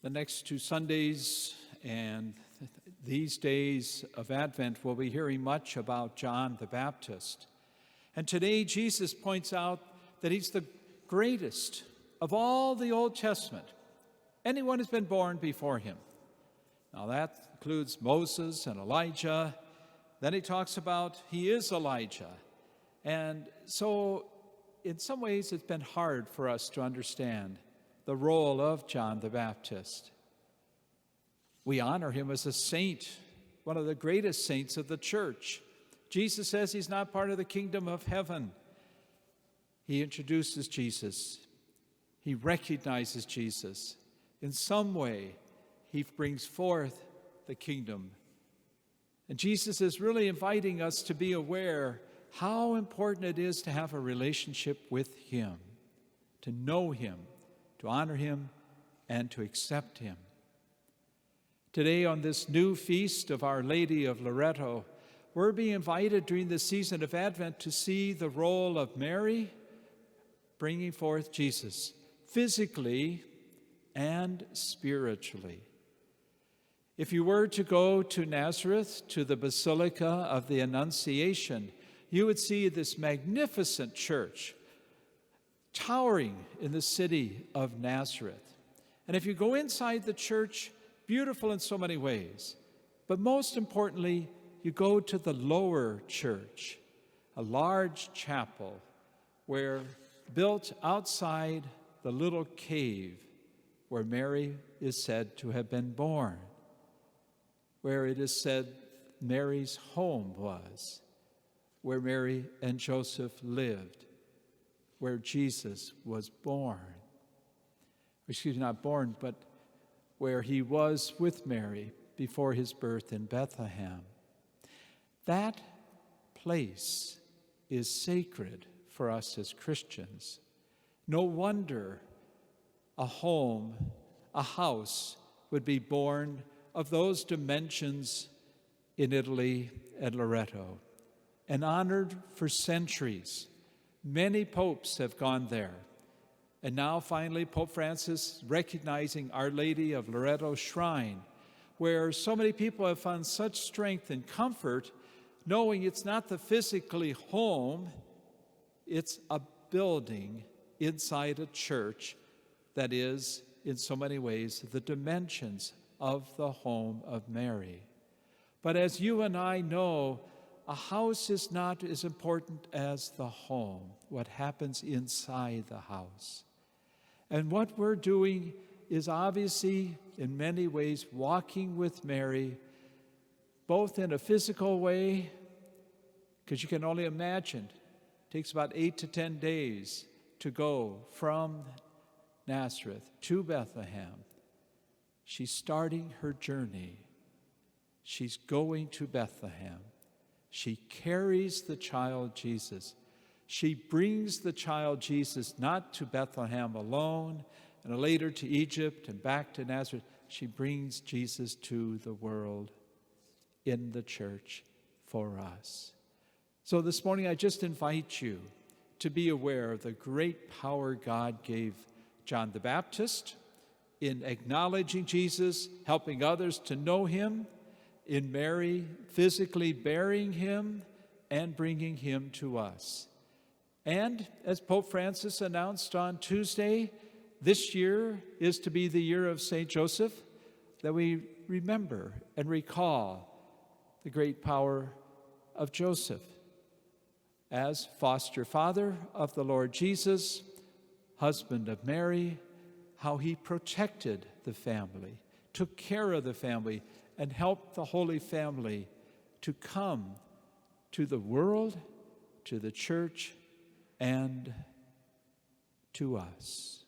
The next 2 Sundays and these days of Advent, we'll be hearing much about John the Baptist. And today, Jesus points out that he's the greatest of all the Old Testament. Anyone has been born before him. Now that includes Moses and Elijah. Then he talks about he is Elijah. And so in some ways it's been hard for us to understand the role of John the Baptist. We honor him as a saint, one of the greatest saints of the church. Jesus says he's not part of the kingdom of heaven. He introduces Jesus. He recognizes Jesus. In some way, he brings forth the kingdom. And Jesus is really inviting us to be aware how important it is to have a relationship with him, to know him, to honor him, and to accept him. Today, on this new feast of Our Lady of Loreto, we're being invited during the season of Advent to see the role of Mary bringing forth Jesus, physically and spiritually. If you were to go to Nazareth, to the Basilica of the Annunciation, you would see this magnificent church towering in the city of Nazareth. And if you go inside the church, beautiful in so many ways, but most importantly, you go to the lower church, a large chapel where built outside the little cave where Mary is said to have been born, where it is said Mary's home was, where Mary and Joseph lived, where Jesus was born. Not born, but where he was with Mary before his birth in Bethlehem. That place is sacred for us as Christians. No wonder a home, a house, would be born of those dimensions in Italy and Loreto, and honored for centuries. Many popes have gone there. And now finally, Pope Francis recognizing Our Lady of Loreto Shrine, where so many people have found such strength and comfort, knowing it's not the physically home, it's a building inside a church that is, in so many ways, the dimensions of the home of Mary. But as you and I know, a house is not as important as the home, what happens inside the house. And what we're doing is obviously, in many ways, walking with Mary, both in a physical way, because you can only imagine, it takes about 8 to 10 days to go from Nazareth to Bethlehem. She's starting her journey. She's going to Bethlehem. She carries the child Jesus. She brings the child Jesus not to Bethlehem alone, and later to Egypt and back to Nazareth. She brings Jesus to the world in the church for us. So this morning, I just invite you to be aware of the great power God gave John the Baptist in acknowledging Jesus, helping others to know him, in Mary physically bearing him and bringing him to us. And as Pope Francis announced on Tuesday, this year is to be the year of St. Joseph, that we remember and recall the great power of Joseph as foster father of the Lord Jesus, husband of Mary, how he protected the family, took care of the family, and helped the Holy Family to come to the world, to the church, and to us.